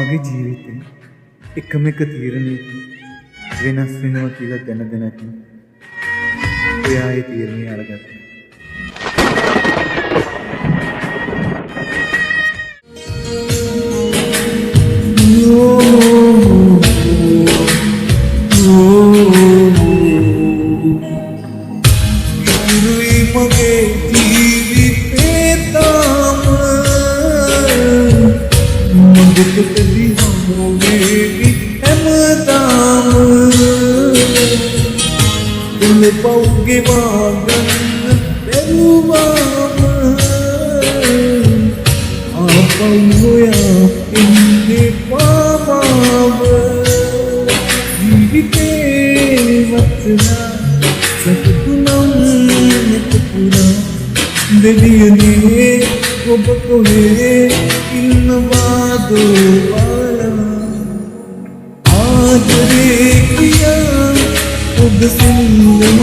මගේ ජීවිතේ එකම එක තීරණයක වෙනස් වෙනවා කියලා දැන දැනට එයා ඒ තීරණය අරගත්තා. මගේ ජීවිතේ තාම මගකටදී හමුවේවි හැමදාම දුන්න පව්ගේ වාගන්න බැරුවාම ආපහු හොයා එන්නේ පාමාව ජීවිතේ වචනා සතුටුනම් නැතපුරා දෙවියනේ ඔබ කොහේ ඉන්නවාද බලලා ආදරේ කියා ඔබ සින්නම